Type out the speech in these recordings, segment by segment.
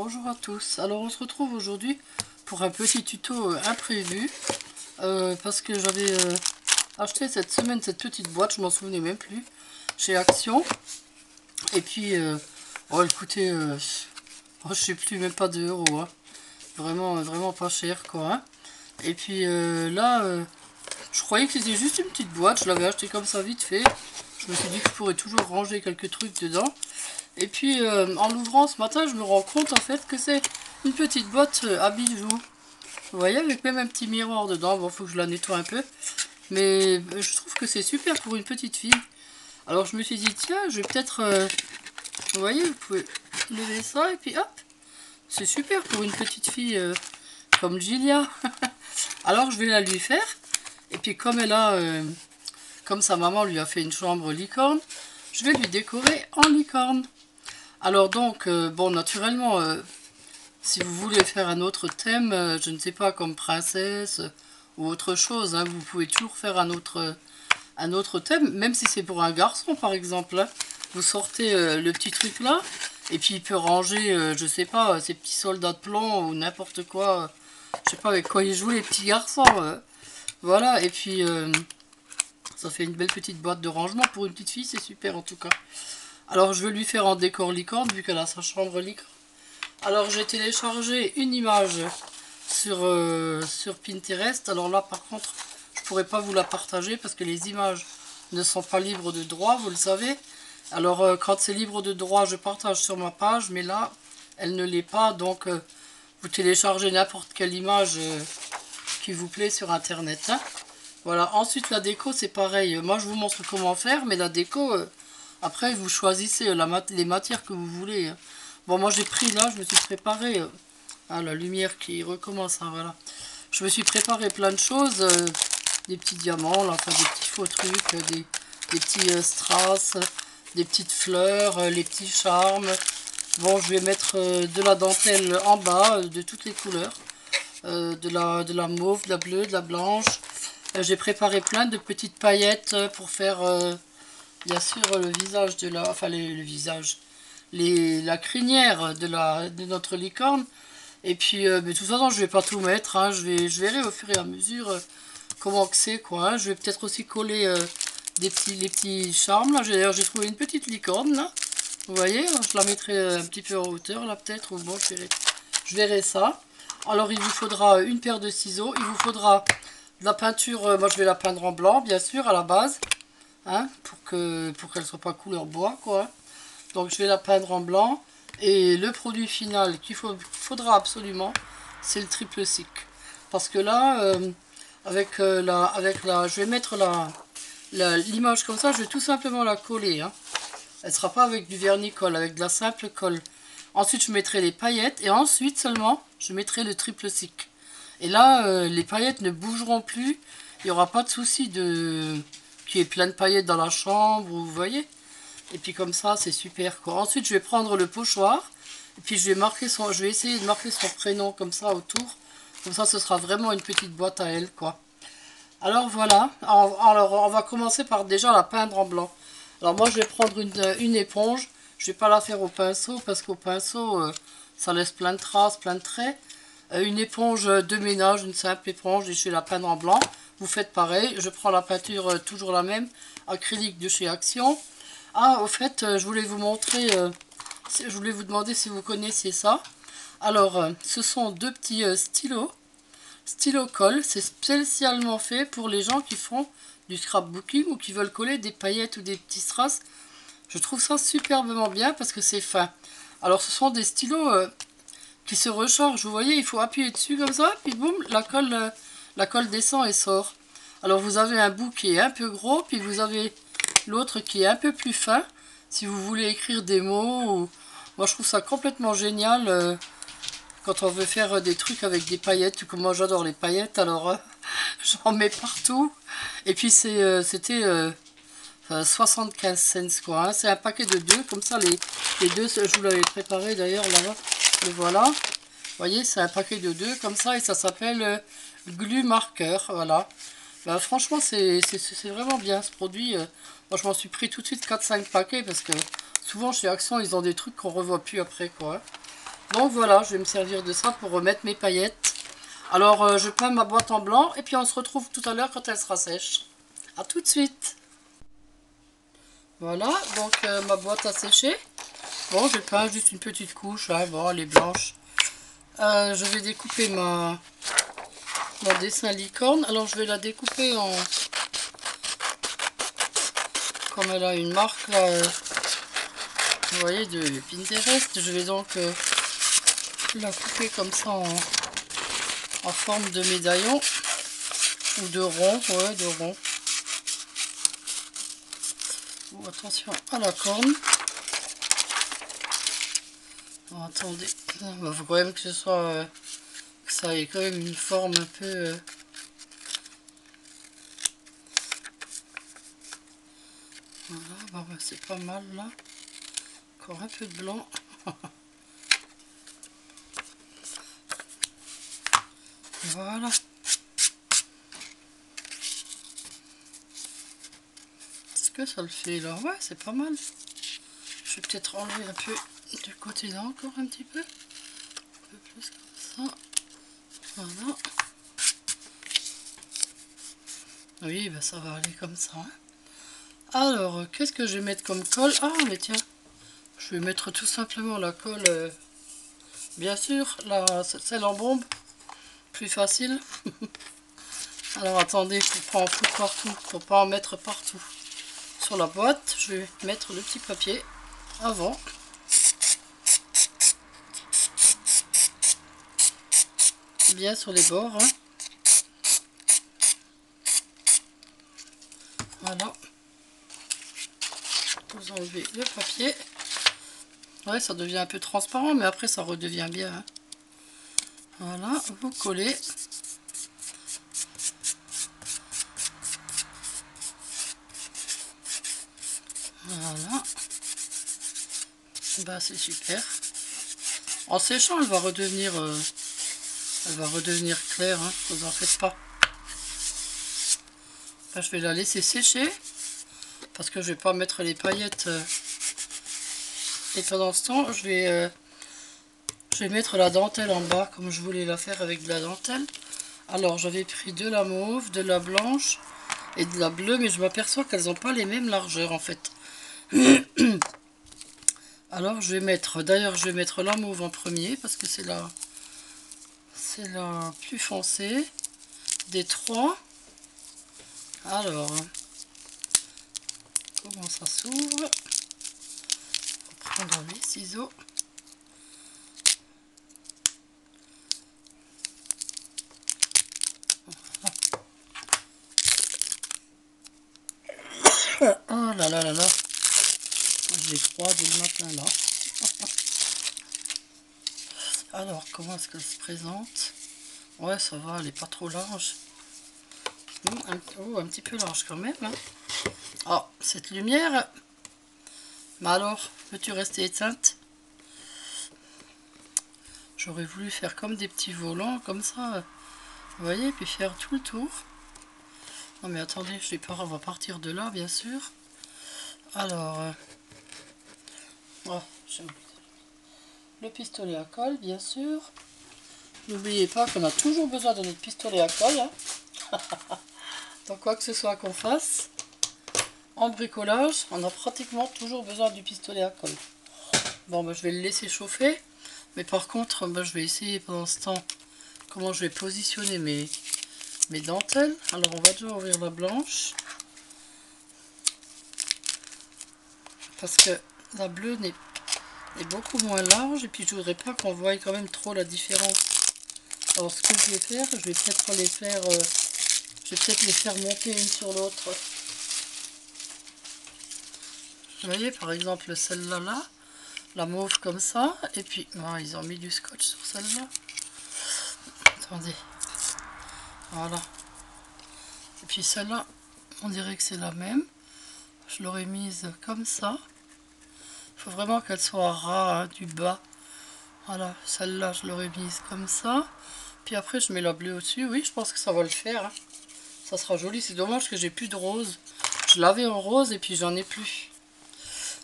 Bonjour à tous, alors on se retrouve aujourd'hui pour un petit tuto imprévu parce que j'avais acheté cette semaine cette petite boîte, je m'en souvenais même plus, chez Action, et puis oh, elle coûtait, je sais plus, même pas 2 euros, hein. Vraiment pas cher quoi, hein. Et puis là, je croyais que c'était juste une petite boîte, je l'avais acheté comme ça vite fait, je me suis dit que je pourrais toujours ranger quelques trucs dedans. Et puis en l'ouvrant ce matin, je me rends compte en fait que c'est une petite boîte à bijoux. Vous voyez, avec même un petit miroir dedans. Bon, faut que je la nettoie un peu. Mais je trouve que c'est super pour une petite fille. Alors je me suis dit, tiens, je vais peut-être... vous voyez, vous pouvez lever ça et puis hop. C'est super pour une petite fille comme Gilia. Alors je vais la lui faire. Et puis comme elle a... comme sa maman lui a fait une chambre licorne, je vais lui décorer en licorne. Alors donc, bon, naturellement, si vous voulez faire un autre thème, je ne sais pas, comme princesse ou autre chose, hein, vous pouvez toujours faire un autre thème, même si c'est pour un garçon, par exemple. Hein. Vous sortez le petit truc là, et puis il peut ranger, je sais pas, ses petits soldats de plomb ou n'importe quoi. Je sais pas avec quoi ils jouent les petits garçons. Voilà, et puis ça fait une belle petite boîte de rangement pour une petite fille, c'est super en tout cas. Alors je vais lui faire en décor licorne vu qu'elle a sa chambre licorne. Alors j'ai téléchargé une image sur Pinterest. Alors là par contre je pourrais pas vous la partager parce que les images ne sont pas libres de droit, vous le savez. Alors quand c'est libre de droit je partage sur ma page, mais là elle ne l'est pas. Donc vous téléchargez n'importe quelle image qui vous plaît sur internet, hein. Voilà, ensuite la déco c'est pareil. Moi je vous montre comment faire, mais la déco... après, vous choisissez les matières que vous voulez. Bon, moi j'ai pris là, je me suis préparé. Ah, la lumière qui recommence, hein, voilà. Je me suis préparé plein de choses. Des petits diamants, là, enfin des petits faux trucs, des petits strass, des petites fleurs, les petits charmes. Bon, je vais mettre de la dentelle en bas, de toutes les couleurs. De la mauve, de la bleue, de la blanche. J'ai préparé plein de petites paillettes pour faire... bien sûr le visage de la... enfin le visage, la crinière de notre licorne. Et puis mais de toute façon je vais pas tout mettre, hein. Je verrai au fur et à mesure comment que c'est quoi, hein. Je vais peut-être aussi coller les petits charmes là. D'ailleurs j'ai trouvé une petite licorne là. Vous voyez, je la mettrai un petit peu en hauteur là peut-être, ou bon je verrai ça. Alors il vous faudra une paire de ciseaux, il vous faudra de la peinture, moi je vais la peindre en blanc bien sûr à la base. Hein, pour qu'elle soit pas couleur bois quoi. Donc je vais la peindre en blanc et le produit final qu'il faudra absolument c'est le triple stick, parce que là je vais mettre l'image comme ça, je vais tout simplement la coller, hein. Elle sera pas avec du vernis-colle, avec de la simple colle. Ensuite je mettrai les paillettes et ensuite seulement je mettrai le triple stick, et là les paillettes ne bougeront plus, il n'y aura pas de souci qui est plein de paillettes dans la chambre, vous voyez. Et puis comme ça, c'est super quoi. Ensuite, je vais prendre le pochoir. Et puis je vais essayer de marquer son prénom comme ça autour. Comme ça, ce sera vraiment une petite boîte à elle quoi. Alors voilà. Alors on va commencer par déjà la peindre en blanc. Alors moi, je vais prendre une éponge. Je vais pas la faire au pinceau parce qu'au pinceau, ça laisse plein de traces, plein de traits. Une éponge de ménage, une simple éponge, et je vais la peindre en blanc. Vous faites pareil, je prends la peinture toujours la même, acrylique de chez Action. Ah, au fait, je voulais vous montrer, je voulais vous demander si vous connaissiez ça. Alors, ce sont deux petits stylo colle. C'est spécialement fait pour les gens qui font du scrapbooking ou qui veulent coller des paillettes ou des petits strass. Je trouve ça superbement bien parce que c'est fin. Alors, ce sont des stylos qui se rechargent, vous voyez, il faut appuyer dessus comme ça, puis boum, la colle descend et sort. Alors vous avez un bout qui est un peu gros, puis vous avez l'autre qui est un peu plus fin, si vous voulez écrire des mots. Ou... moi je trouve ça complètement génial quand on veut faire des trucs avec des paillettes, comme moi j'adore les paillettes, alors j'en mets partout. Et puis c'était 75 cents quoi, hein. C'est un paquet de deux, comme ça les deux, je vous l'avais préparé d'ailleurs là-bas, le voilà. Vous voyez, c'est un paquet de deux comme ça, et ça s'appelle Glue Marker, voilà. Ben, franchement, c'est vraiment bien ce produit. Moi, je m'en suis pris tout de suite 4-5 paquets parce que souvent chez Action, ils ont des trucs qu'on revoit plus après, quoi. Donc voilà, je vais me servir de ça pour remettre mes paillettes. Alors je peins ma boîte en blanc et puis on se retrouve tout à l'heure quand elle sera sèche. A tout de suite. Voilà, donc ma boîte a séché. Bon, j'ai peint juste une petite couche, hein, bon, elle est blanche. Je vais découper mon dessin licorne. Alors je vais la découper en... Comme elle a une marque là, vous voyez, de Pinterest. Je vais donc la couper comme ça en forme de médaillon. Ou de rond, ouais, de rond. Oh, attention à la corne. Oh, attendez, il faut quand même que ce soit... que ça ait quand même une forme un peu... Voilà, bon, bah, c'est pas mal là. Encore un peu de blanc. Voilà. Est-ce que ça le fait là? Ouais, c'est pas mal. Je vais peut-être enlever un peu du côté là encore un petit peu. Un peu plus comme ça. Voilà. Oui, bah ça va aller comme ça. Hein. Alors, qu'est-ce que je vais mettre comme colle? Ah, mais tiens, je vais mettre tout simplement la colle, bien sûr, celle en bombe, plus facile. Alors, attendez, pour pas en foutre partout, pour pas en mettre partout sur la boîte, je vais mettre le petit papier avant. Bien sur les bords. Hein. Voilà. Vous enlevez le papier. Ouais, ça devient un peu transparent, mais après ça redevient bien. Hein. Voilà, vous collez. Voilà. Bah c'est super. En séchant, elle va redevenir claire. Hein, vous en faites pas. Là, je vais la laisser sécher parce que je vais pas mettre les paillettes. Et pendant ce temps, je vais mettre la dentelle en bas comme je voulais la faire avec de la dentelle. Alors j'avais pris de la mauve, de la blanche et de la bleue, mais je m'aperçois qu'elles n'ont pas les mêmes largeurs en fait. Alors je vais mettre, d'ailleurs je vais mettre la mauve en premier parce que c'est la plus foncée des trois. Alors, comment ça s'ouvre? On va prendre les ciseaux. Oh là là là là. J'ai froid dès le matin là. Alors, comment est-ce qu'elle se présente? Ouais, ça va, elle n'est pas trop large. Un petit peu large quand même. Hein. Oh, cette lumière. Mais alors, veux-tu rester éteinte? J'aurais voulu faire comme des petits volants, comme ça. Vous voyez, puis faire tout le tour. Non mais attendez, je vais pas, on va partir de là, bien sûr. Alors, oh, j'ai oublié. Le pistolet à colle, bien sûr. N'oubliez pas qu'on a toujours besoin de notre pistolet à colle. Hein. Dans quoi que ce soit qu'on fasse. En bricolage, on a pratiquement toujours besoin du pistolet à colle. Bon, bah, je vais le laisser chauffer. Mais par contre, bah, je vais essayer pendant ce temps comment je vais positionner mes dentelles. Alors, on va déjà ouvrir la blanche. Parce que la bleue est beaucoup moins large. Et puis, je voudrais pas qu'on voie quand même trop la différence. Alors, ce que je vais faire, je vais peut-être les faire... je vais peut-être les faire monter une sur l'autre. Vous voyez, par exemple, celle-là, là, la mauve comme ça. Et puis, oh, ils ont mis du scotch sur celle-là. Attendez. Voilà. Et puis celle-là, on dirait que c'est la même. Je l'aurais mise comme ça. Il faut vraiment qu'elle soit ras, hein, du bas. Voilà, celle-là, je l'aurais mise comme ça. Puis après, je mets la bleue au-dessus. Oui, je pense que ça va le faire. Hein. Ça sera joli. C'est dommage que j'ai plus de rose. Je l'avais en rose et puis j'en ai plus.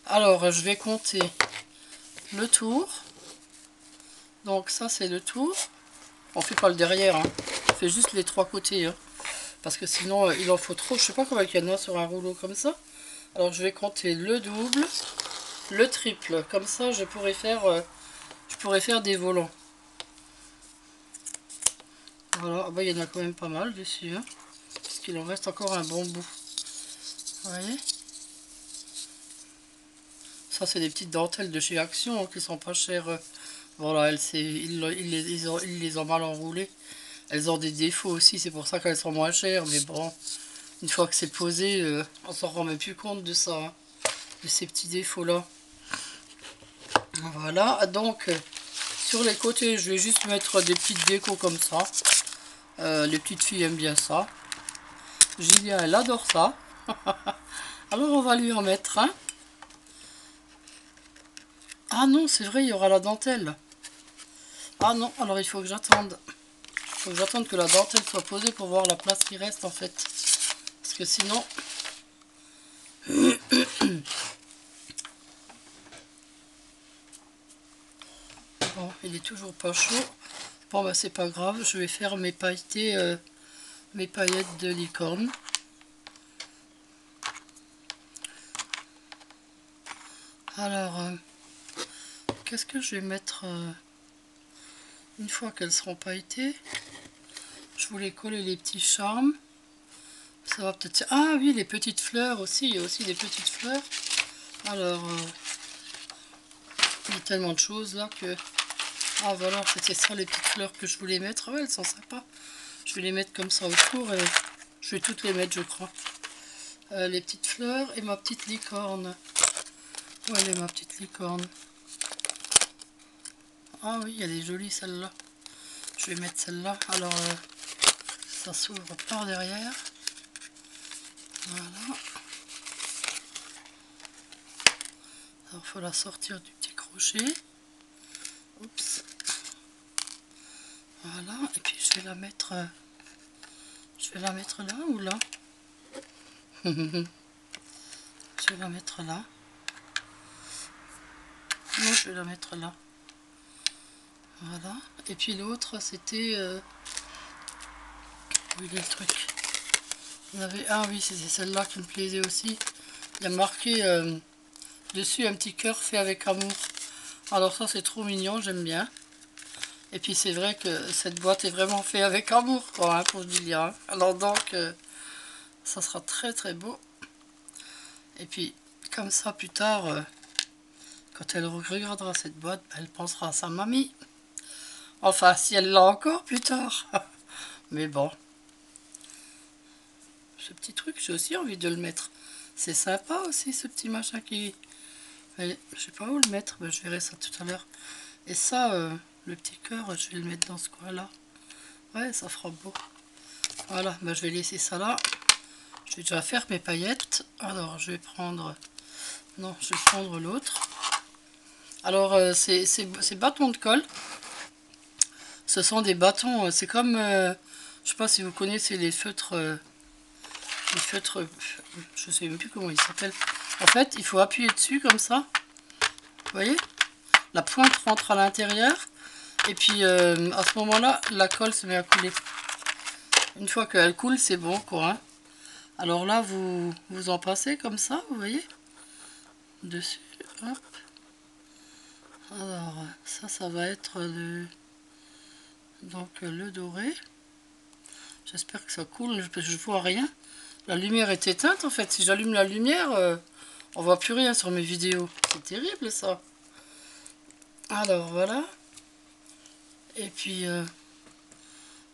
Alors, je vais compter le tour. Donc ça c'est le tour. On fait pas le derrière, hein. On fait juste les 3 côtés, hein. Parce que sinon il en faut trop. Je sais pas combien il y en a sur un rouleau comme ça. Alors je vais compter le double, le triple. Comme ça je pourrais faire des volants. Voilà, bah, il y en a quand même pas mal dessus, hein, puisqu'il en reste encore un bon bout. Vous voyez? Ça c'est des petites dentelles de chez Action, hein, qui sont pas chères. Voilà, ils les ont mal enroulées. Elles ont des défauts aussi, c'est pour ça qu'elles sont moins chères. Mais bon, une fois que c'est posé, on s'en rend même plus compte de ça, hein, de ces petits défauts-là. Voilà, donc sur les côtés, je vais juste mettre des petites décos comme ça. Les petites filles aiment bien ça. Julien, elle adore ça. Alors on va lui en mettre un. Ah non, c'est vrai, il y aura la dentelle. Ah non, alors il faut que j'attende. Il faut que j'attende que la dentelle soit posée pour voir la place qui reste en fait. Parce que sinon... Bon, il est toujours pas chaud. Bon bah c'est pas grave, je vais faire mes pailletés, mes paillettes de licorne. Alors, qu'est-ce que je vais mettre une fois qu'elles seront pailletées? Je voulais coller les petits charmes. Ça va peut-être... Ah oui, les petites fleurs aussi. Il y a aussi des petites fleurs. Alors, il y a tellement de choses là que... Ah voilà, c'était ça les petites fleurs que je voulais mettre. Ouais, elles sont sympas. Je vais les mettre comme ça autour et je vais toutes les mettre, je crois. Les petites fleurs et ma petite licorne. Où elle est ma petite licorne? Ah oui, elle est jolie celle-là. Je vais mettre celle-là. Alors, ça s'ouvre par derrière. Voilà. Alors, il faut la sortir du petit crochet. Oups. Voilà. Et puis, je vais la mettre là ou là? Je vais la mettre là. Non, je vais la mettre là. Voilà. Et puis l'autre, c'était... où il est le truc? Ah oui, c'était celle-là qui me plaisait aussi. Il y a marqué dessus un petit cœur fait avec amour. Alors ça, c'est trop mignon, j'aime bien. Et puis c'est vrai que cette boîte est vraiment faite avec amour, quoi, hein, pour Julia. Alors donc, ça sera très très beau. Et puis, comme ça, plus tard, quand elle regardera cette boîte, elle pensera à sa mamie. Enfin, si elle l'a encore plus tard. Mais bon. Ce petit truc, j'ai aussi envie de le mettre. C'est sympa aussi, ce petit machin qui... Mais je sais pas où le mettre, ben, je verrai ça tout à l'heure. Et ça, le petit cœur, je vais le mettre dans ce coin-là. Ouais, ça fera beau. Voilà, ben, je vais laisser ça là. Je vais déjà faire mes paillettes. Alors, je vais prendre... Non, je vais prendre l'autre. Alors, ces bâtons de colle, ce sont des bâtons... c'est comme... je sais pas si vous connaissez les feutres... je sais même plus comment ils s'appellent. En fait, il faut appuyer dessus comme ça. Vous voyez? La pointe rentre à l'intérieur. Et puis, à ce moment-là, la colle se met à couler. Une fois qu'elle coule, c'est bon, quoi. Hein. Alors là, vous en passez comme ça, vous voyez? Dessus, hop. Alors, ça va être donc le doré. J'espère que ça coule, je vois rien. La lumière est éteinte, en fait. Si j'allume la lumière, on voit plus rien sur mes vidéos. C'est terrible, ça. Alors, voilà. Et puis,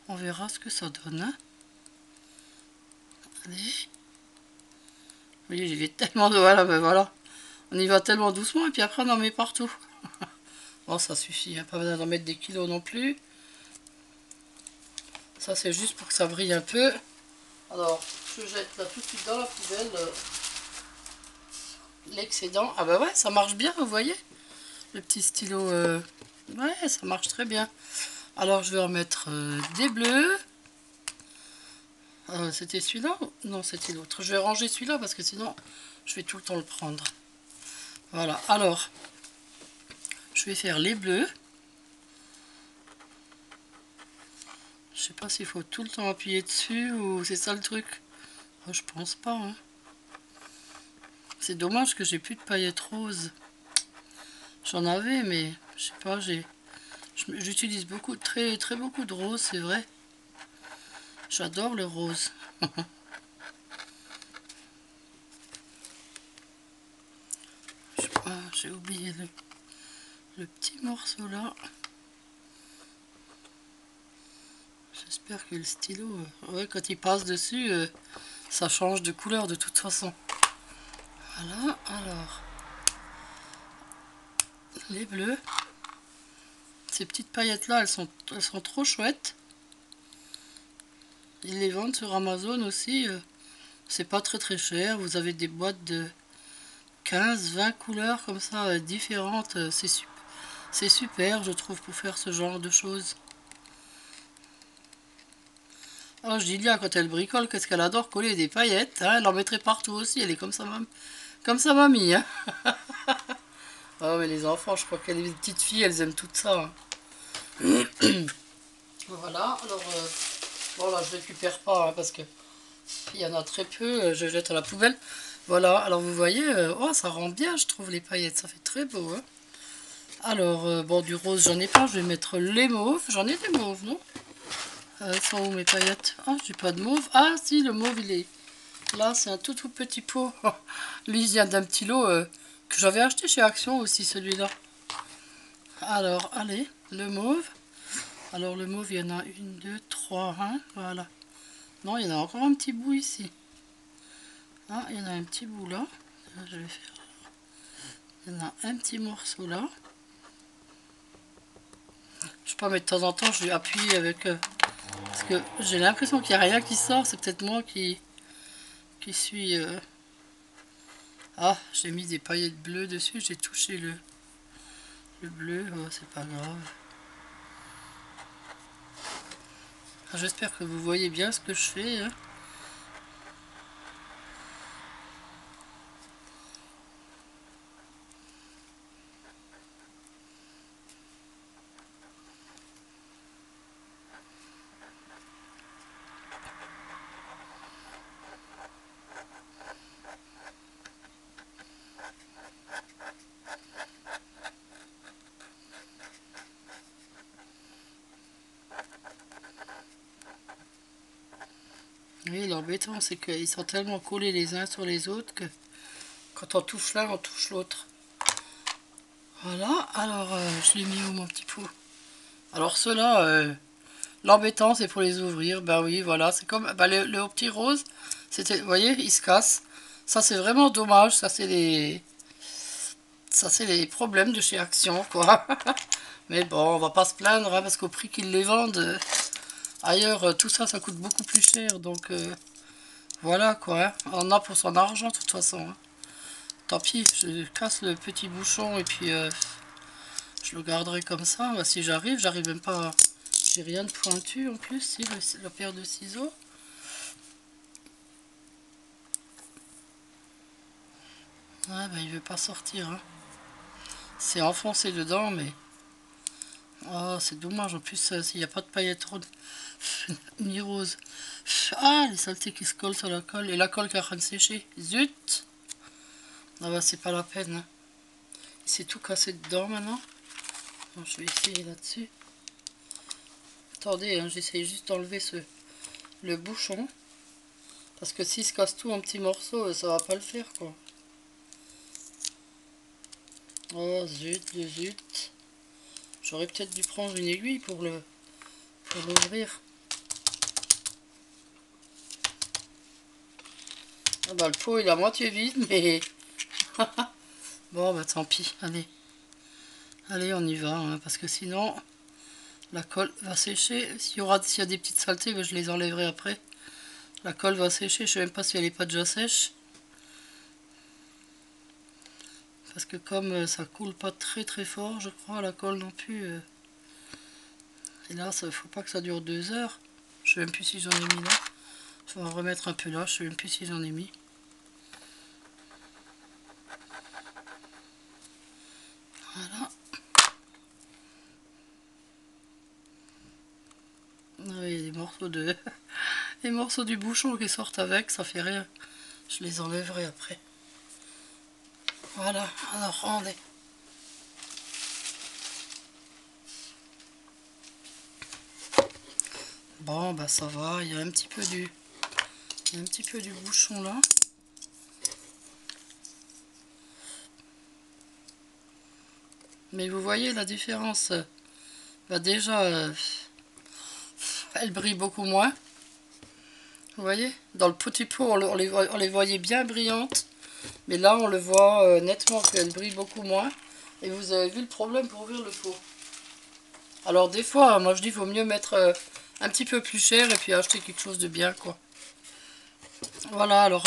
on verra ce que ça donne. Hein. Allez. Oui, j'y vais tellement de... Voilà, ben voilà. On y va tellement doucement, et puis après, on en met partout. Bon, ça suffit. Hein. Pas besoin d'en mettre des kilos non plus. Ça, c'est juste pour que ça brille un peu. Alors, je jette là tout de suite dans la poubelle l'excédent. Ah bah ouais, ça marche bien, vous voyez? Le petit stylo, ouais, ça marche très bien. Alors, je vais en mettre des bleus. C'était celui-là? Non, c'était l'autre. Je vais ranger celui-là parce que sinon, je vais tout le temps le prendre. Voilà, alors, je vais faire les bleus. Je sais pas s'il faut tout le temps appuyer dessus ou c'est ça le truc. Oh, je pense pas. Hein. C'est dommage que j'ai plus de paillettes roses. J'en avais, mais je sais pas, j'utilise beaucoup, très beaucoup de roses, c'est vrai. J'adore le rose. J'ai oublié le petit morceau là. J'espère que le stylo, ouais, quand il passe dessus, ça change de couleur de toute façon. Voilà, alors, les bleus. Ces petites paillettes là, elles sont trop chouettes. Ils les vendent sur Amazon aussi. C'est pas très cher. Vous avez des boîtes de 15-20 couleurs comme ça, différentes. C'est super, je trouve, pour faire ce genre de choses. Alors, Julia, quand elle bricole, qu'est-ce qu'elle adore coller des paillettes. Hein, elle en mettrait partout aussi. Elle est comme sa mamie. Hein. Oh, mais les enfants, je crois que les petites filles, elles aiment tout ça. Hein. Voilà, alors, bon, là, je récupère pas hein, parce que il y en a très peu. Je jette à la poubelle. Voilà, alors vous voyez, oh, ça rend bien, je trouve, les paillettes. Ça fait très beau. Hein. Alors, bon, du rose, j'en ai pas. Je vais mettre les mauves. J'en ai des mauves, non? Elles sont où mes paillettes? Ah, j'ai pas de mauve. Ah, si, le mauve, il est là. C'est un tout petit pot. Lui, il vient d'un petit lot que j'avais acheté chez Action aussi, celui-là. Alors, allez, le mauve. Alors, le mauve, il y en a une, deux, trois. Hein, voilà. Non, il y en a encore un petit bout ici. Ah, il y en a un petit bout là. Je vais faire. Il y en a un petit morceau là. Je sais pas, mais de temps en temps, je vais appuyer avec... parce que j'ai l'impression qu'il n'y a rien qui sort. C'est peut-être moi qui suis... Ah, j'ai mis des paillettes bleues dessus. J'ai touché le bleu. Oh, c'est pas grave. J'espère que vous voyez bien ce que je fais. Hein. Oui, l'embêtant, c'est qu'ils sont tellement collés les uns sur les autres que quand on touche l'un, on touche l'autre. Voilà, alors je l'ai mis où mon petit pot? Alors ceux-là, l'embêtant, c'est pour les ouvrir. Ben oui, voilà, c'est comme ben, le petit rose. C'était, vous voyez, il se casse. Ça, c'est vraiment dommage. Ça, c'est les problèmes de chez Action, quoi. Mais bon, on va pas se plaindre, hein, parce qu'au prix qu'ils les vendent, ailleurs, tout ça, ça coûte beaucoup plus cher. Donc, voilà, quoi. Hein. On en a pour son argent, de toute façon. Hein. Tant pis, je casse le petit bouchon et puis je le garderai comme ça. Ben, si j'arrive même pas à... J'ai rien de pointu en plus, si, la paire de ciseaux. Ouais, ben il veut pas sortir. Hein. C'est enfoncé dedans, mais... Oh, c'est dommage. En plus, s'il n'y a pas de paillettes ni rose. Ah, les saletés qui se collent sur la colle. Et la colle qui est en train de sécher. Zut! Ah bah, c'est pas la peine. Hein. Il s'est tout cassé dedans maintenant. Bon, je vais essayer là-dessus. Attendez, hein, j'essaye juste d'enlever le bouchon. Parce que s'il se casse tout en petits morceaux, ça va pas le faire, quoi. Oh, zut, zut. J'aurais peut-être dû prendre une aiguille pour l'ouvrir. Ah bah, le pot il est à moitié vide, mais... Bon, bah tant pis, allez. Allez, on y va, hein, parce que sinon, la colle va sécher. S'il y a des petites saletés, bah, je les enlèverai après. La colle va sécher, je sais même pas si elle n'est pas déjà sèche. Parce que comme ça coule pas très fort, je crois, la colle non plus. Et là, il faut pas que ça dure 2 heures. Je sais même plus si j'en ai mis là. Je vais en remettre un peu là, je sais même plus si j'en ai mis. Voilà. Ah oui, les morceaux du bouchon qui sortent avec, ça fait rien. Je les enlèverai après. Voilà, alors rendez. Bon, bah ça va, il y a un petit peu du bouchon là. Mais vous voyez la différence. Bah déjà, elle brille beaucoup moins. Vous voyez, dans le petit pot, on les voyait bien brillantes. Mais là, on le voit nettement qu'elle brille beaucoup moins. Et vous avez vu le problème pour ouvrir le pot. Alors des fois, moi je dis, il vaut mieux mettre un petit peu plus cher et puis acheter quelque chose de bien, quoi. Voilà, alors,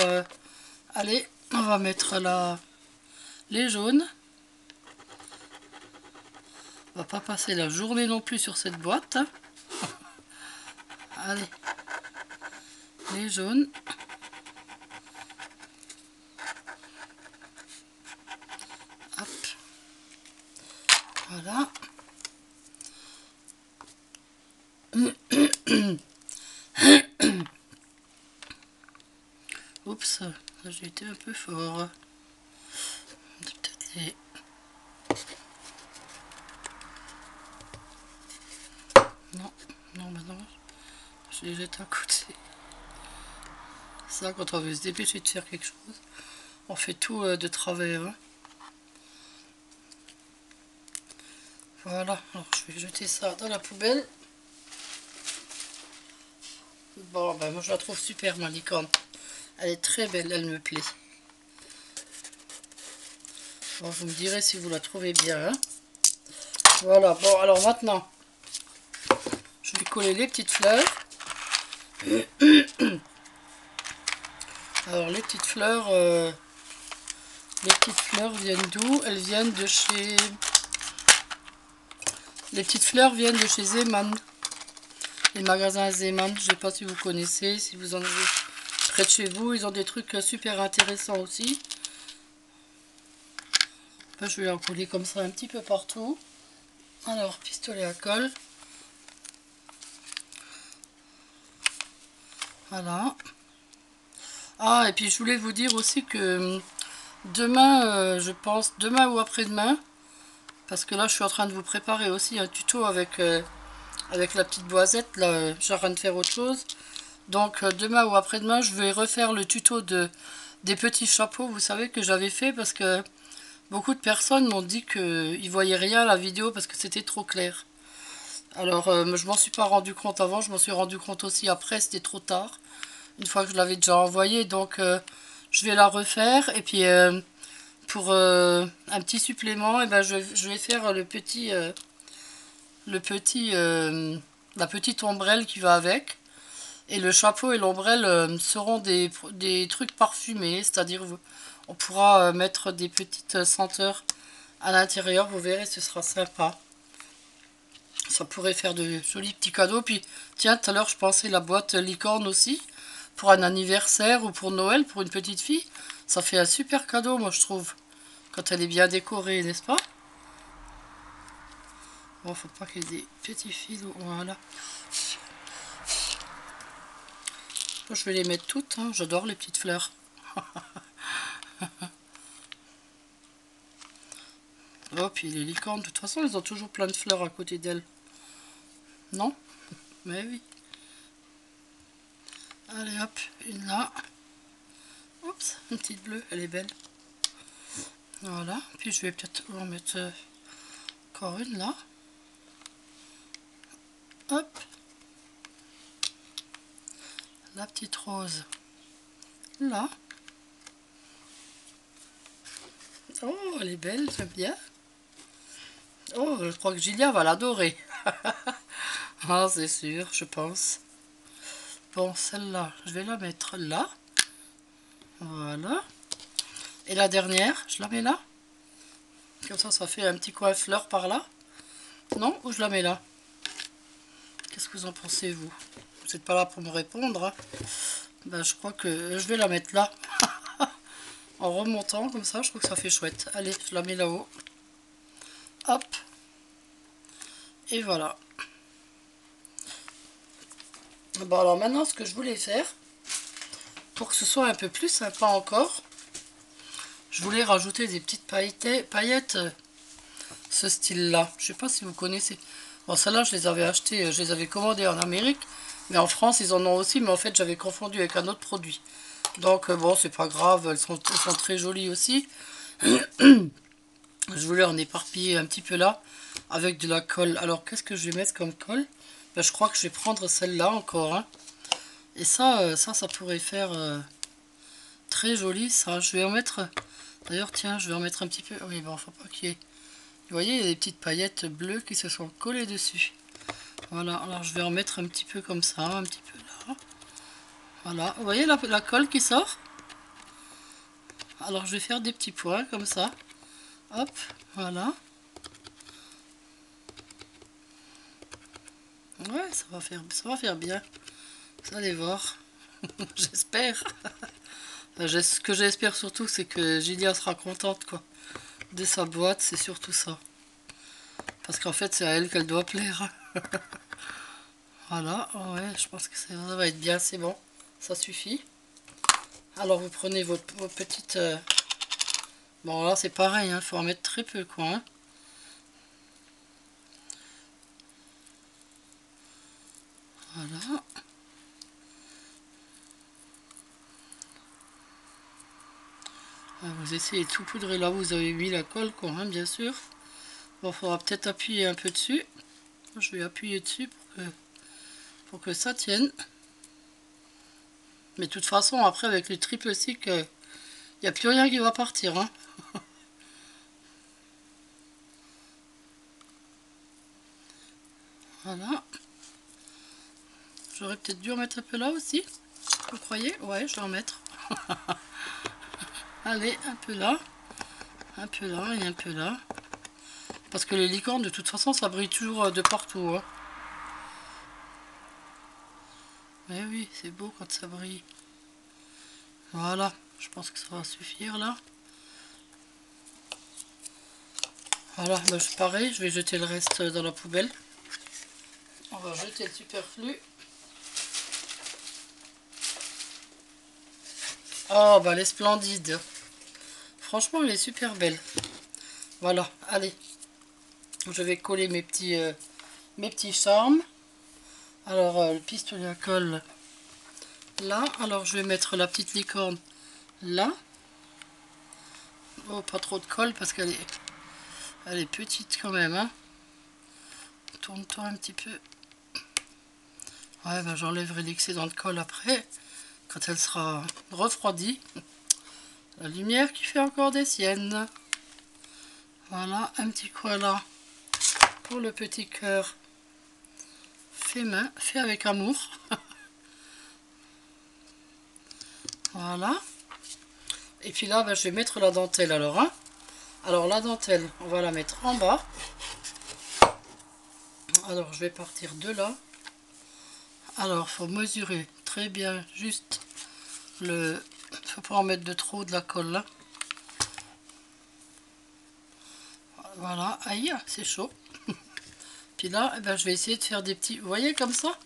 allez, on va mettre là les jaunes. On va pas passer la journée non plus sur cette boîte. Allez, les jaunes. Hop. Voilà. Oups, j'ai été un peu fort. Peut-être les... Non, non, mais non. Je les jette à côté. Ça, quand on veut se dépêcher de faire quelque chose, on fait tout de travers. Hein. Voilà, alors je vais jeter ça dans la poubelle. Bon, ben moi je la trouve super, ma licorne. Elle est très belle, elle me plaît. Bon, vous me direz si vous la trouvez bien. Hein. Voilà, bon, alors maintenant, je vais coller les petites fleurs. Alors, les petites fleurs viennent d'où? Elles viennent de chez... Les petites fleurs viennent de chez Zeeman. Les magasins Zeeman, je ne sais pas si vous connaissez, si vous en avez près de chez vous. Ils ont des trucs super intéressants aussi. Enfin, je vais en coller comme ça un petit peu partout. Alors, pistolet à colle. Voilà. Ah, et puis je voulais vous dire aussi que demain, je pense, demain ou après-demain, parce que là je suis en train de vous préparer aussi un tuto avec la petite boisette, là, j'ai en train de faire autre chose. Donc demain ou après-demain, je vais refaire le tuto des petits chapeaux, vous savez, que j'avais fait, parce que beaucoup de personnes m'ont dit qu'ils voyaient rien à la vidéo parce que c'était trop clair. Alors, je m'en suis pas rendu compte avant, je m'en suis rendu compte aussi après, c'était trop tard. Une fois que je l'avais déjà envoyé, donc je vais la refaire. Et puis, pour un petit supplément, et ben, je vais faire la petite ombrelle qui va avec. Et le chapeau et l'ombrelle seront des trucs parfumés, c'est-à-dire on pourra mettre des petites senteurs à l'intérieur, vous verrez, ce sera sympa. Ça pourrait faire de jolis petits cadeaux. Puis, tiens, tout à l'heure, je pensais la boîte licorne aussi, pour un anniversaire ou pour Noël, pour une petite fille. Ça fait un super cadeau, moi, je trouve, quand elle est bien décorée, n'est-ce pas? Bon, faut pas qu'il y ait des petits fils. Voilà. Je vais les mettre toutes, hein. J'adore les petites fleurs. Oh, puis les licornes, de toute façon, elles ont toujours plein de fleurs à côté d'elles. Non? Mais oui. Allez, hop, une là. Oups, une petite bleue, elle est belle. Voilà, puis je vais peut-être en mettre encore une là. Hop. La petite rose. Là. Oh, elle est belle, j'aime bien. Oh, je crois que Julia va l'adorer. Ah, c'est sûr, je pense. Bon, celle-là, je vais la mettre là. Voilà. Et la dernière, je la mets là. Comme ça fait un petit coin fleur par là. Non? Ou je la mets là? Qu'est-ce que vous en pensez, vous? Vous n'êtes pas là pour me répondre. Hein. Ben, je crois que je vais la mettre là. En remontant, comme ça, je trouve que ça fait chouette. Allez, je la mets là-haut. Hop. Et voilà. Bon, alors maintenant, ce que je voulais faire, pour que ce soit un peu plus sympa encore, je voulais rajouter des petites paillettes, ce style-là. Je sais pas si vous connaissez. Bon, celles-là, je les avais achetées, je les avais commandées en Amérique, mais en France, ils en ont aussi, mais en fait, j'avais confondu avec un autre produit. Donc, bon, c'est pas grave, elles sont très jolies aussi. Je voulais en éparpiller un petit peu là, avec de la colle. Alors, qu'est-ce que je vais mettre comme colle? Ben, je crois que je vais prendre celle-là encore, hein. Et ça, ça pourrait faire très joli, ça. Je vais en mettre... D'ailleurs, tiens, je vais en mettre un petit peu... Oui, bon, faut pas qu'il y ait... Vous voyez, il y a des petites paillettes bleues qui se sont collées dessus. Voilà, alors je vais en mettre un petit peu comme ça, un petit peu là. Voilà, vous voyez la colle qui sort? Alors je vais faire des petits points comme ça. Hop, voilà. Ouais, ça va faire bien. Vous allez voir. J'espère. Ce que j'espère surtout, c'est que Julia sera contente, quoi. De sa boîte, c'est surtout ça. Parce qu'en fait, c'est à elle qu'elle doit plaire. Voilà, ouais, je pense que ça va être bien, c'est bon. Ça suffit. Alors, vous prenez vos petites... Bon, là, c'est pareil, il faut en mettre très peu, quoi. Hein. Voilà. Vous essayez de tout poudrer là où vous avez mis la colle, quoi, hein, bien sûr. Bon, il faudra peut-être appuyer un peu dessus. Je vais appuyer dessus pour que ça tienne. Mais de toute façon, après, avec le triple stick, il n'y a plus rien qui va partir. Hein. Voilà. J'aurais peut-être dû en mettre un peu là aussi. Vous croyez? Ouais, je vais en mettre. Allez, un peu là. Un peu là et un peu là. Parce que les licornes, de toute façon, ça brille toujours de partout. Hein. Mais oui, c'est beau quand ça brille. Voilà, je pense que ça va suffire là. Voilà, ben, pareil, je vais jeter le reste dans la poubelle. On va jeter le superflu. Oh, bah elle est splendide. Franchement, elle est super belle. Voilà, allez. Je vais coller mes petits charmes. Alors, le pistolet à colle là. Alors, je vais mettre la petite licorne là. Oh, pas trop de colle parce qu'elle est petite quand même. Hein. Tourne-toi un petit peu. Ouais, ben, j'enlèverai l'excédent de colle après. Quand elle sera refroidie. La lumière qui fait encore des siennes. Voilà, un petit coin là. Pour le petit cœur. Fait avec amour. Voilà. Et puis là, ben, je vais mettre la dentelle alors. Hein. Alors la dentelle, on va la mettre en bas. Alors je vais partir de là. Alors, faut mesurer très bien, juste le... faut pas en mettre de trop de la colle là. Voilà, aïe, c'est chaud. Puis là, eh ben, je vais essayer de faire des petits... Vous voyez comme ça?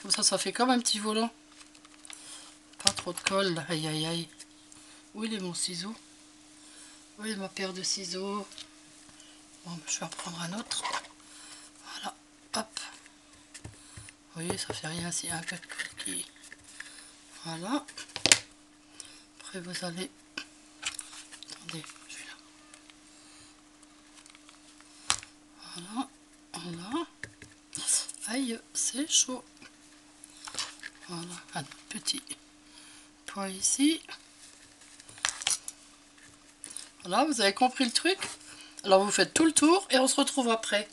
Comme ça fait comme un petit volant. Pas trop de colle, aïe aïe aïe. Où il est mon ciseau? Où est ma paire de ciseaux? Bon, je vais en prendre un autre. Voilà, hop. Vous voyez, ça fait rien s'il y a un peu de colle qui... Voilà. Après, vous allez... Attendez, je vais là. Voilà, voilà. Aïe, c'est chaud. Voilà, un petit point ici. Voilà, vous avez compris le truc? Alors vous faites tout le tour et on se retrouve après.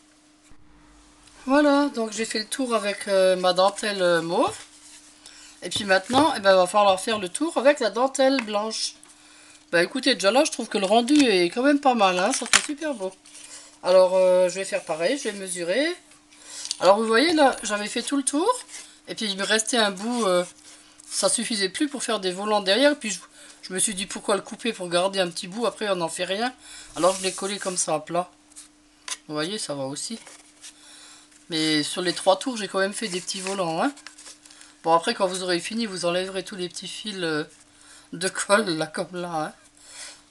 Voilà, donc j'ai fait le tour avec ma dentelle mauve. Et puis maintenant, eh ben, il va falloir faire le tour avec la dentelle blanche. Bah écoutez, déjà là, je trouve que le rendu est quand même pas mal, hein, ça fait super beau. Alors je vais faire pareil, je vais mesurer. Alors vous voyez là, j'avais fait tout le tour. Et puis il me restait un bout, ça suffisait plus pour faire des volants derrière. Puis je me suis dit pourquoi le couper pour garder un petit bout, après on n'en fait rien. Alors je l'ai collé comme ça à plat. Vous voyez, ça va aussi. Mais sur les 3 tours, j'ai quand même fait des petits volants. Hein. Bon, après, quand vous aurez fini, vous enlèverez tous les petits fils de colle, là, comme là. Hein.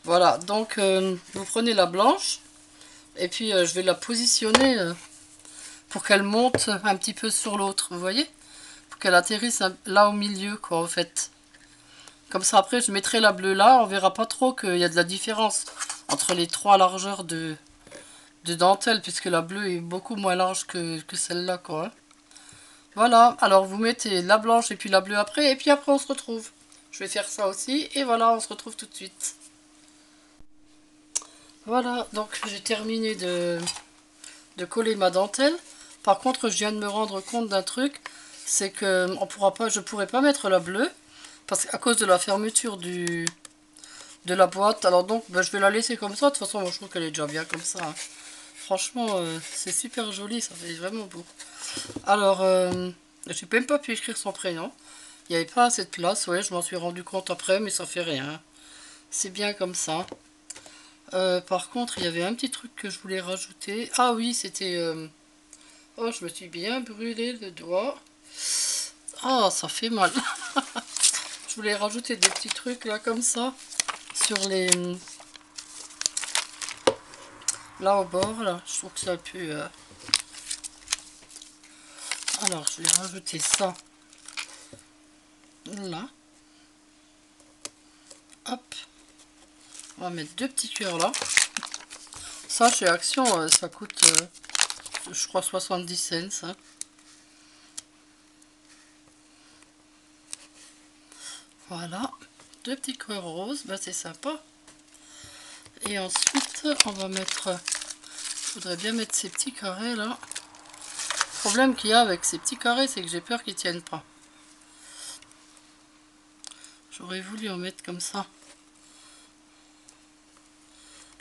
Voilà, donc vous prenez la blanche. Et puis, je vais la positionner pour qu'elle monte un petit peu sur l'autre, vous voyez? Pour qu'elle atterrisse là au milieu, quoi, en fait. Comme ça, après, je mettrai la bleue là. On verra pas trop qu'il y a de la différence entre les trois largeurs de dentelle, puisque la bleue est beaucoup moins large que celle-là, quoi. Hein. Voilà, alors vous mettez la blanche et puis la bleue après, et puis après on se retrouve. Je vais faire ça aussi, et voilà, on se retrouve tout de suite. Voilà, donc j'ai terminé de coller ma dentelle. Par contre, je viens de me rendre compte d'un truc, c'est que je pourrais pas mettre la bleue, parce qu'à cause de la fermeture de la boîte. Alors donc, ben, je vais la laisser comme ça. De toute façon, moi, je trouve qu'elle est déjà bien comme ça. Hein. Franchement, c'est super joli, ça fait vraiment beau. Alors, j'ai même pas pu écrire son prénom. Il n'y avait pas assez de place, ouais, je m'en suis rendu compte après, mais ça fait rien. C'est bien comme ça. Par contre, il y avait un petit truc que je voulais rajouter. Ah oui, c'était... Oh, je me suis bien brûlé le doigt. Ah, ça fait mal. Je voulais rajouter des petits trucs là, comme ça, sur les... Là, au bord, là. Je trouve que ça pue... Alors, je vais rajouter ça. Là. Hop. On va mettre deux petits cœurs là. Ça, chez Action, ça coûte, je crois, 70 cents. Hein. Voilà. Deux petits cœurs roses. Ben, c'est sympa. Et ensuite, on va mettre... Je voudrais bien mettre ces petits carrés là. Le problème qu'il y a avec ces petits carrés, c'est que j'ai peur qu'ils ne tiennent pas. J'aurais voulu en mettre comme ça.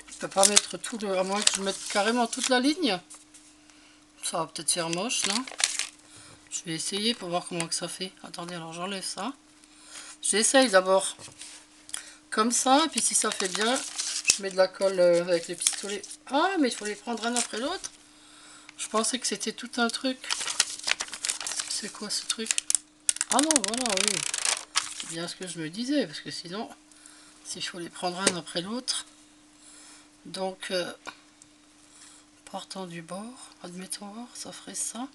Je peux pas mettre tout, à moins que je mette carrément toute la ligne. Ça va peut-être faire moche, non? Je vais essayer pour voir comment que ça fait. Attendez, alors j'enlève ça. J'essaye d'abord comme ça, et puis si ça fait bien, je mets de la colle avec les pistolets. Ah, mais il faut les prendre un après l'autre. Je pensais que c'était tout un truc. C'est quoi ce truc? Ah non, voilà, oui. C'est bien ce que je me disais, parce que sinon, s'il faut les prendre un après l'autre. Donc, partant du bord, admettons voir, ça ferait ça.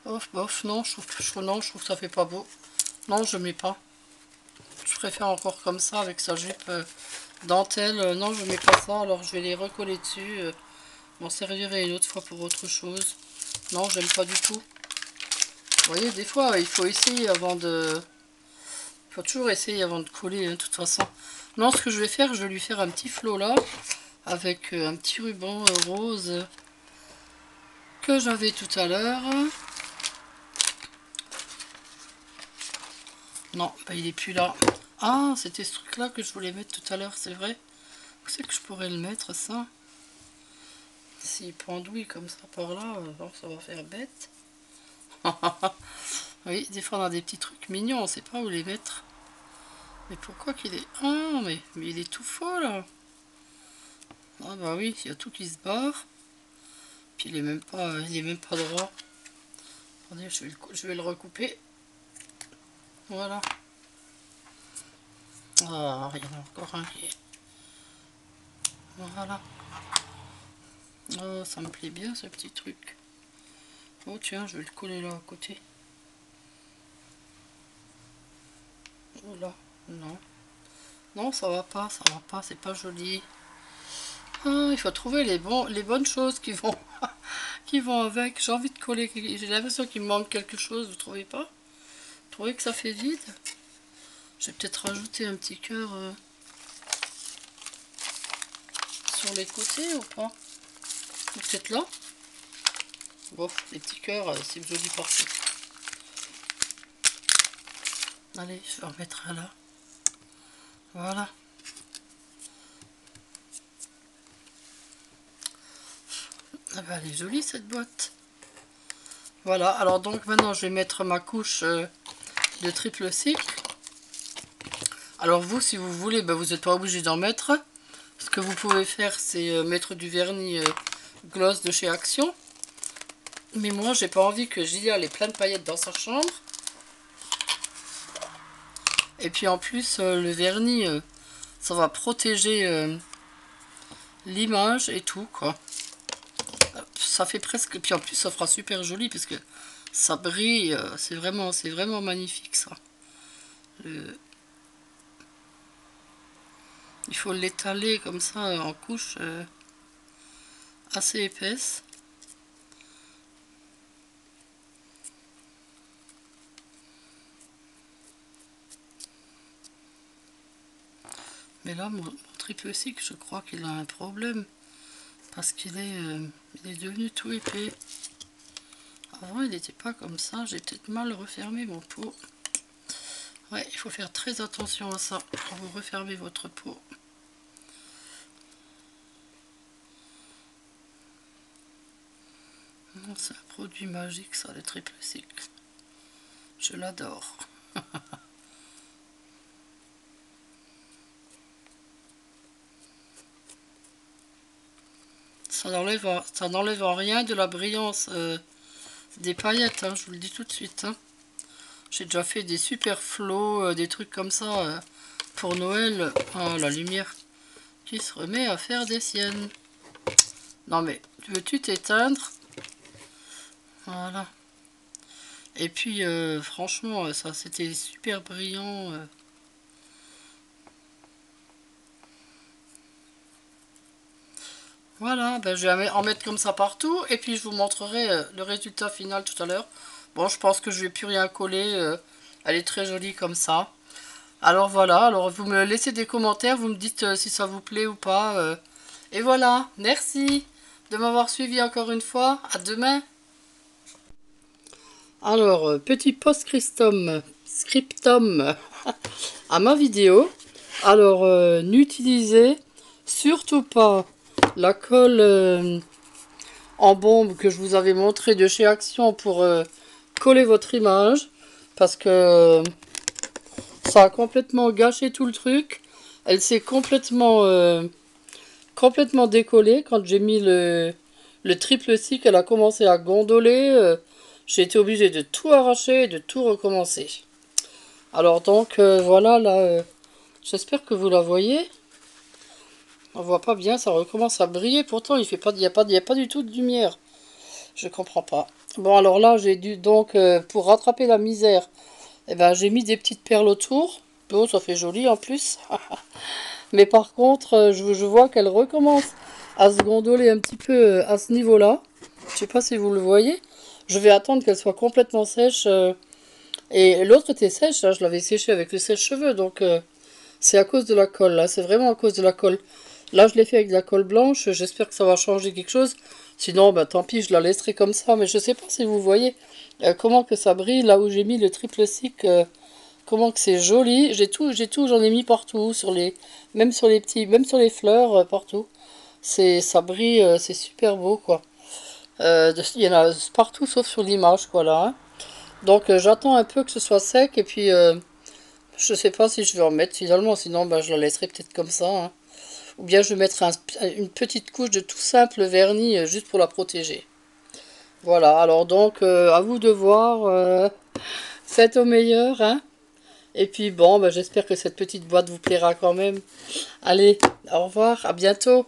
Bof, bof, non, je trouve que ça fait pas beau. Non, je mets pas. Je préfère encore comme ça, avec sa jupe dentelle. Non, je mets pas ça, alors je vais les recoller dessus. M'en servirai une autre fois pour autre chose. Non, j'aime pas du tout. Vous voyez, des fois, il faut essayer avant de... Il faut toujours essayer avant de coller, hein, de toute façon. Non, ce que je vais faire, je vais lui faire un petit flot là, avec un petit ruban rose que j'avais tout à l'heure. Non, bah, il est plus là. Ah, c'était ce truc là que je voulais mettre tout à l'heure, c'est vrai. Où c'est que je pourrais le mettre, ça? S'il pendouille comme ça par là, alors ça va faire bête. Oui, des fois on a des petits trucs mignons, on sait pas où les mettre. Mais pourquoi qu'il est... Ah, mais il est tout faux là. Ah bah oui, il y a tout qui se barre. Puis il est même pas droit. Attendez, je vais le recouper. Voilà. Ah, il y en a encore un qui est... Voilà. Oh, ça me plaît bien ce petit truc. Oh tiens, je vais le coller là à côté. Oh là, non. Non, ça va pas, c'est pas joli. Ah, il faut trouver les bonnes choses qui vont, qui vont avec. J'ai envie de coller, j'ai l'impression qu'il me manque quelque chose, vous trouvez pas? Vous trouvez que ça fait vide? Je vais peut-être rajouter un petit cœur sur les côtés ou pas? Ou peut-être là? Bon, les petits cœurs, c'est joli partout. Allez, je vais en mettre un là. Voilà. Ah ben, elle est jolie cette boîte. Voilà, alors donc maintenant je vais mettre ma couche de triple cycle. Alors vous, si vous voulez, ben, vous n'êtes pas obligé d'en mettre. Ce que vous pouvez faire, c'est mettre du vernis gloss de chez Action. Mais moi, j'ai pas envie que Gilia ait plein de paillettes dans sa chambre. Et puis en plus, le vernis, ça va protéger l'image et tout, quoi. Ça fait presque... Puis en plus, ça fera super joli, parce que ça brille. C'est vraiment magnifique, ça. Il faut l'étaler comme ça, en couches assez épaisses. Mais là, mon triple cycle, je crois qu'il a un problème. Parce qu'il est devenu tout épais. Avant, il n'était pas comme ça. J'ai peut-être mal refermé mon pot. Ouais, il faut faire très attention à ça quand vous refermez votre pot. C'est un produit magique, ça, le triple cycle. Je l'adore. Ça n'enlève en rien de la brillance des paillettes, hein, je vous le dis tout de suite. Hein. J'ai déjà fait des super flots, des trucs comme ça pour Noël. Oh, la lumière qui se remet à faire des siennes. Non mais, veux-tu t'éteindre? Voilà. Et puis, franchement, ça c'était super brillant. Voilà, ben, je vais en mettre comme ça partout. Et puis je vous montrerai le résultat final tout à l'heure. Bon, je pense que je vais plus rien coller. Elle est très jolie comme ça. Alors voilà, alors vous me laissez des commentaires. Vous me dites si ça vous plaît ou pas. Et voilà, merci de m'avoir suivi encore une fois. À demain. Alors, petit scriptum à ma vidéo. Alors, n'utilisez surtout pas la colle en bombe que je vous avais montré de chez Action pour coller votre image. Parce que ça a complètement gâché tout le truc. Elle s'est complètement décollée. Quand j'ai mis le triple cycle, elle a commencé à gondoler. J'ai été obligée de tout arracher et de tout recommencer. Alors donc voilà, là, j'espère que vous la voyez. On voit pas bien, ça recommence à briller. Pourtant, il n'y a pas du tout de lumière. Je comprends pas. Bon, alors là, j'ai dû donc, pour rattraper la misère, eh ben, j'ai mis des petites perles autour. Bon, ça fait joli en plus. Mais par contre, je vois qu'elle recommence à se gondoler un petit peu à ce niveau-là. Je sais pas si vous le voyez. Je vais attendre qu'elle soit complètement sèche. Et l'autre était sèche, là, je l'avais séchée avec le sèche-cheveux. Donc, c'est à cause de la colle, là. C'est vraiment à cause de la colle. Là, je l'ai fait avec de la colle blanche. J'espère que ça va changer quelque chose. Sinon, bah, tant pis, je la laisserai comme ça. Mais je sais pas si vous voyez comment que ça brille. Là où j'ai mis le triple cycle, comment que c'est joli. J'ai tout, j'en ai mis partout. Même sur les petits, même sur les fleurs, partout. Ça brille, c'est super beau, quoi. Il y en a partout sauf sur l'image, quoi, là. Hein. Donc, j'attends un peu que ce soit sec. Et puis, je sais pas si je vais en mettre finalement. Sinon, bah, je la laisserai peut-être comme ça. Hein. Ou bien je mettrai une petite couche de tout simple vernis juste pour la protéger. Voilà, alors donc à vous de voir. Faites au meilleur, hein. Et puis bon, bah, j'espère que cette petite boîte vous plaira quand même. Allez, au revoir, à bientôt.